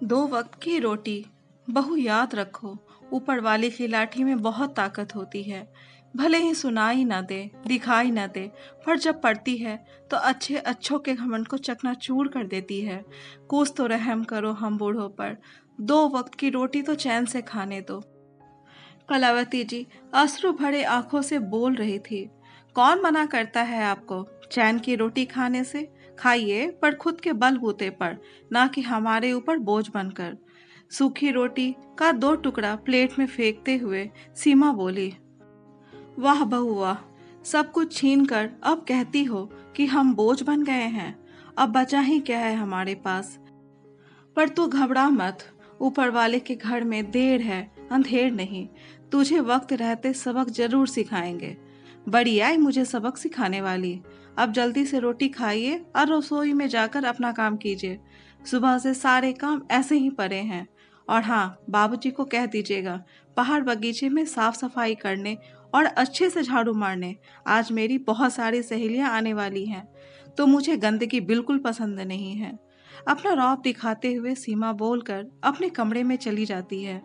दो वक्त की रोटी। बहू याद रखो, ऊपर वाले की लाठी में बहुत ताकत होती है। भले ही सुनाई ना दे, दिखाई ना दे, पर जब पड़ती है तो अच्छे अच्छों के घमंड को चकनाचूर कर देती है। कुछ तो रहम करो हम बूढ़ों पर। दो वक्त की रोटी तो चैन से खाने दो। कलावती जी अश्रु भरे आंखों से बोल रही थी। कौन मना करता है आपको चैन की रोटी खाने से? खाइए, पर खुद के बलबूते पर, ना कि हमारे ऊपर बोझ बनकर। सूखी रोटी का दो टुकड़ा प्लेट में फेंकते हुए सीमा बोली। वाह बहू वाह, सब कुछ छीन कर अब कहती हो कि हम बोझ बन गए हैं। अब बचा ही क्या है हमारे पास। पर तू घबरा मत, ऊपर वाले के घर में देर है, अंधेर नहीं। तुझे वक्त रहते सबक जरूर सिखाएंगे। बड़ी आई मुझे सबक सिखाने वाली। अब जल्दी से रोटी खाइए और रसोई में जाकर अपना काम कीजिए। सुबह से सारे काम ऐसे ही पड़े हैं। और हाँ, बाबूजी को कह दीजिएगा पहाड़ बगीचे में साफ सफाई करने और अच्छे से झाड़ू मारने। आज मेरी बहुत सारी सहेलियां आने वाली हैं, तो मुझे गंदगी बिल्कुल पसंद नहीं है। अपना रौब दिखाते हुए सीमा बोलकर अपने कमरे में चली जाती है।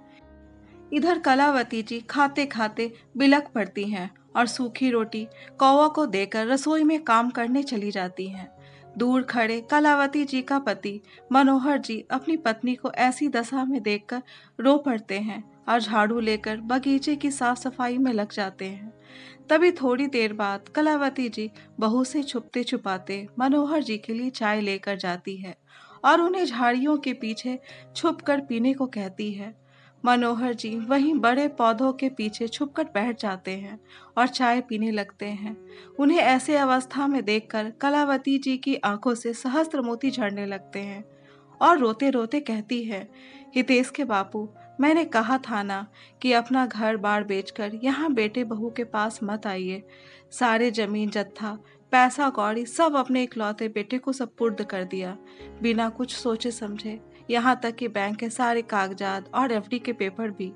इधर कलावती जी खाते खाते बिलख पड़ती हैं और सूखी रोटी कौवा को देकर रसोई में काम करने चली जाती हैं। दूर खड़े कलावती जी का पति मनोहर जी अपनी पत्नी को ऐसी दशा में देखकर रो पड़ते हैं और झाड़ू लेकर बगीचे की साफ सफाई में लग जाते हैं। तभी थोड़ी देर बाद कलावती जी बहू से छुपते छुपाते मनोहर जी के लिए चाय लेकर जाती है और उन्हें झाड़ियों के पीछे छुपकर पीने को कहती है। मनोहर जी वहीं बड़े पौधों के पीछे छुपकर बैठ जाते हैं और चाय पीने लगते हैं। उन्हें ऐसे अवस्था में देखकर कलावती जी की आंखों से सहस्त्र मोती झड़ने लगते हैं और रोते रोते कहती है, हितेश के बापू, मैंने कहा था ना कि अपना घर बार बेचकर यहाँ बेटे बहू के पास मत आइए। सारे जमीन जत्था पैसा कौड़ी सब अपने इकलौते बेटे को सपुर्द कर दिया, बिना कुछ सोचे समझे। यहाँ तक कि बैंक के सारे कागजात और एफडी के पेपर भी।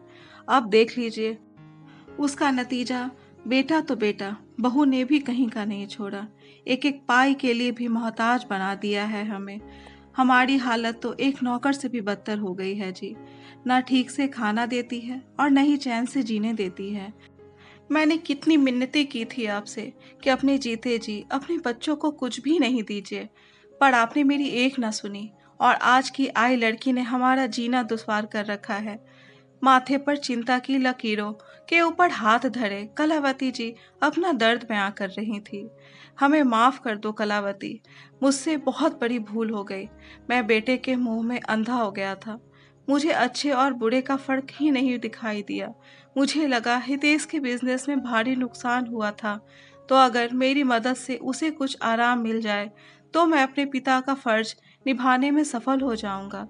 अब देख लीजिए उसका नतीजा। बेटा तो बेटा, बहू ने भी कहीं का नहीं छोड़ा। एक एक पाई के लिए भी मोहताज बना दिया है हमें। हमारी हालत तो एक नौकर से भी बदतर हो गई है जी। ना ठीक से खाना देती है और न ही चैन से जीने देती है। मैंने कितनी मिन्नतें की थी आपसे कि अपने जीते जी अपने बच्चों को कुछ भी नहीं दीजिए, पर आपने मेरी एक न सुनी और आज की आई लड़की ने हमारा जीना दुश्वार कर रखा है। माथे पर चिंता की लकीरों के ऊपर हाथ धरे कलावती जी अपना दर्द बयां कर रही थी। हमें माफ कर दो कलावती, मुझसे बहुत बड़ी भूल हो गई। मैं बेटे के मुंह में अंधा हो गया था। मुझे अच्छे और बुरे का फर्क ही नहीं दिखाई दिया। मुझे लगा हितेश के बिजनेस में भारी नुकसान हुआ था, तो अगर मेरी मदद से उसे कुछ आराम मिल जाए तो मैं अपने पिता का फर्ज निभाने में सफल हो जाऊंगा।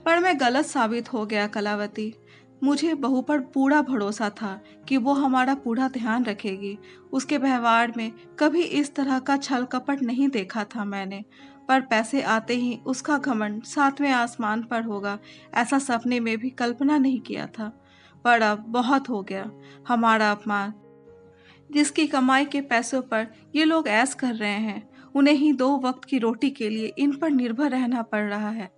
पर मैं गलत साबित हो गया कलावती। मुझे बहू पर पूरा भरोसा था कि वो हमारा पूरा ध्यान रखेगी। उसके व्यवहार में कभी इस तरह का छल कपट नहीं देखा था मैंने। पर पैसे आते ही उसका घमंड सातवें आसमान पर होगा, ऐसा सपने में भी कल्पना नहीं किया था। पर अब बहुत हो गया। हमारा अपमान, जिसकी कमाई के पैसों पर ये लोग ऐश कर रहे हैं, उन्हें ही दो वक्त की रोटी के लिए इन पर निर्भर रहना पड़ रहा है।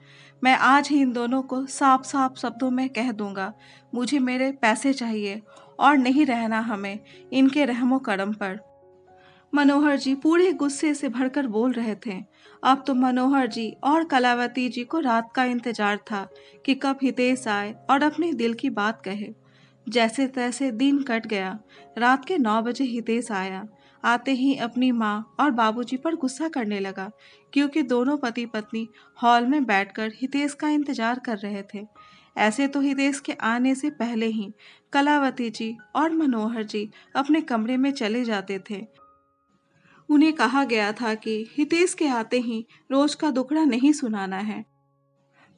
मैं आज ही इन दोनों को साफ साफ शब्दों में कह दूंगा, मुझे मेरे पैसे चाहिए और नहीं रहना हमें इनके रहमो करम पर। मनोहर जी पूरे गुस्से से भरकर बोल रहे थे। अब तो मनोहर जी और कलावती जी को रात का इंतजार था कि कब हितेश आए और अपने दिल की बात कहे। जैसे तैसे दिन कट गया। रात के 9 बजे हितेश आया। आते ही अपनी माँ और बाबूजी पर गुस्सा करने लगा, क्योंकि दोनों पति पत्नी हॉल में बैठकर हितेश का इंतजार कर रहे थे। ऐसे तो हितेश के आने से पहले ही कलावती जी और मनोहर जी अपने कमरे में चले जाते थे। उन्हें कहा गया था कि हितेश के आते ही रोज का दुखड़ा नहीं सुनाना है।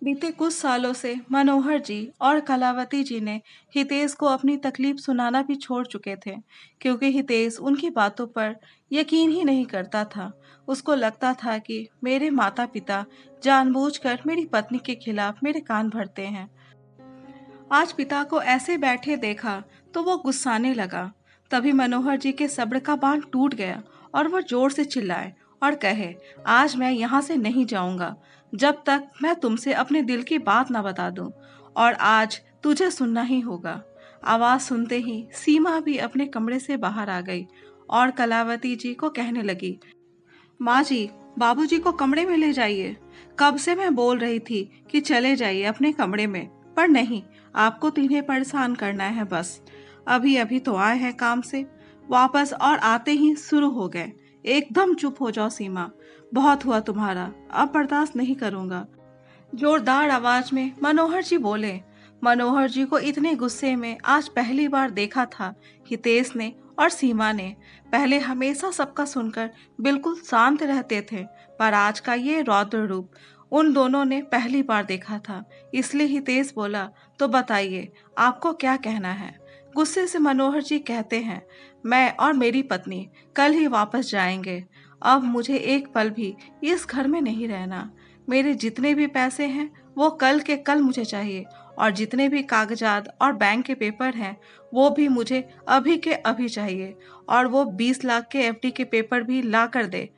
बीते कुछ सालों से मनोहर जी और कलावती जी ने हितेश को अपनी तकलीफ सुनाना भी छोड़ चुके थे, क्योंकि हितेश उनकी बातों पर यकीन ही नहीं करता था। उसको लगता था कि मेरे माता पिता जानबूझकर मेरी पत्नी के खिलाफ मेरे कान भरते हैं। आज पिता को ऐसे बैठे देखा तो वो गुस्साने लगा। तभी मनोहर जी के सब्र का बांध टूट गया और वो जोर से चिल्लाए और कहे, आज मैं यहाँ से नहीं जाऊंगा जब तक मैं तुमसे अपने दिल की बात ना बता दूं, और आज तुझे सुनना ही होगा। आवाज सुनते ही सीमा भी अपने कमरे से बाहर आ गई और कलावती जी को कहने लगी, माँ जी, बाबूजी को कमरे में ले जाइए। कब से मैं बोल रही थी कि चले जाइए अपने कमरे में, पर नहीं, आपको तो इन्हें परेशान करना है बस। अभी अभी तो आए हैं काम से वापस और आते ही शुरू हो गए। एकदम चुप हो जाओ सीमा, बहुत हुआ तुम्हारा, अब बर्दाश्त नहीं करूंगा। जोरदार आवाज में मनोहर जी बोले। मनोहर जी को इतने गुस्से में आज पहली बार देखा था हितेश ने और सीमा ने। पहले हमेशा सबका सुनकर बिल्कुल शांत रहते थे, पर आज का ये रौद्र रूप उन दोनों ने पहली बार देखा था। इसलिए हितेश बोला, तो बताइए आपको क्या कहना है। गुस्से से मनोहर जी कहते हैं, मैं और मेरी पत्नी कल ही वापस जाएंगे। अब मुझे एक पल भी इस घर में नहीं रहना। मेरे जितने भी पैसे हैं वो कल के कल मुझे चाहिए, और जितने भी कागजात और बैंक के पेपर हैं वो भी मुझे अभी के अभी चाहिए, और वो 20 लाख के एफडी के पेपर भी ला कर दे।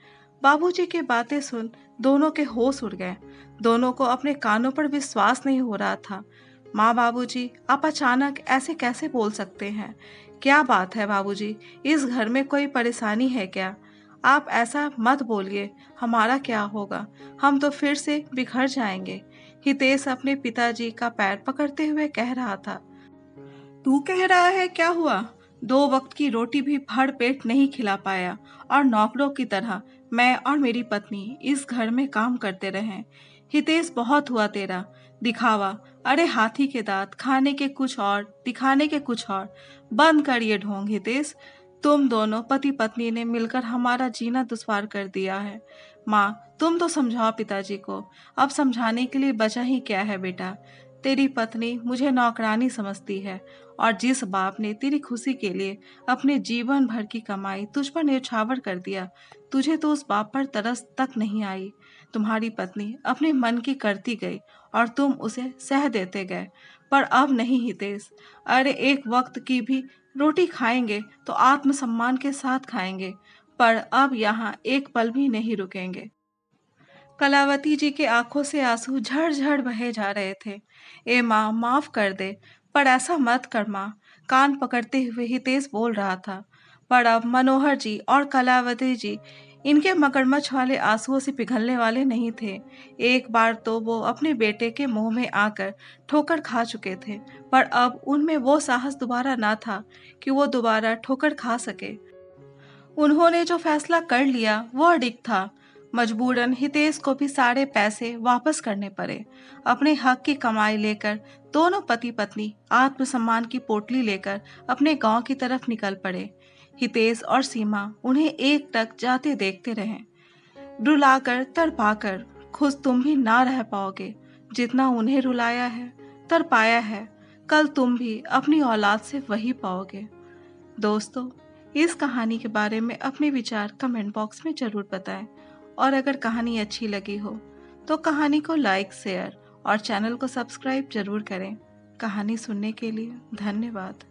बाबूजी की बातें सुन दोनों के होश उड़ गए। दोनों को अपने कानों पर विश्वास नहीं हो रहा था। माँ, बाबूजी, आप अचानक ऐसे कैसे बोल सकते हैं? क्या बात है बाबूजी, इस घर में कोई परेशानी है क्या? आप ऐसा मत बोलिए, हमारा क्या होगा? हम तो फिर से बिखर जाएंगे। हितेश अपने पिताजी का पैर पकड़ते हुए कह रहा था। तू कह रहा है क्या हुआ? 2 वक्त की रोटी भी भर पेट नहीं खिला पाया, और नौकरों की तरह मैं और मेरी पत्नी इस घर में काम करते रहे। हितेश, बहुत हुआ तेरा दिखावा। अरे हाथी के दांत, खाने के कुछ और, दिखाने के कुछ और। बंद कर ये ढोंग हितेश। तुम दोनों पति पत्नी ने मिलकर हमारा जीना दुश्वार कर दिया है। माँ, तुम तो समझाओ पिताजी को। अब समझाने के लिए बचा ही क्या है बेटा? तेरी पत्नी मुझे नौकरानी समझती है, और जिस बाप ने तेरी खुशी के लिए अपने जीवन भर की कमाई तुझ पर न्यौछावर कर दिया, तुझे तो उस बाप पर तरस तक नहीं आई। तुम्हारी पत्नी अपने मन की करती गई और तुम उसे सह देते गए, पर अब नहीं हितेश। अरे एक वक्त की भी रोटी खाएंगे तो आत्मसम्मान के साथ खाएंगे, पर अब यहाँ एक पल भी नहीं रुकेंगे। कलावती जी के आंखों से आंसू झड़-झड़ बहे जा रहे थे। ए माँ, माफ कर दे, पर ऐसा मत कर माँ। कान पकड़ते हुए हितेश बोल रहा था। पर अब मनोहर जी और कलावती जी इनके मगरमच्छ वाले आंसुओं से पिघलने वाले नहीं थे। एक बार तो वो अपने बेटे के मुंह में आकर ठोकर खा चुके थे, पर अब उनमें वो साहस दोबारा ना था कि वो दोबारा ठोकर खा सके। उन्होंने जो फैसला कर लिया वो अडिग था। मजबूरन हितेश को भी सारे पैसे वापस करने पड़े। अपने हक की कमाई लेकर दोनों पति पत्नी आत्मसम्मान की पोटली लेकर अपने गांव की तरफ निकल पड़े। हितेश और सीमा उन्हें एकटक जाते देखते रहे। रुलाकर तड़पाकर खुश तुम भी ना रह पाओगे। जितना उन्हें रुलाया है, तड़पाया है, कल तुम भी अपनी औलाद से वही पाओगे। दोस्तों, इस कहानी के बारे में अपने विचार कमेंट बॉक्स में जरूर बताएं, और अगर कहानी अच्छी लगी हो तो कहानी को लाइक, शेयर और चैनल को सब्सक्राइब जरूर करें। कहानी सुनने के लिए धन्यवाद।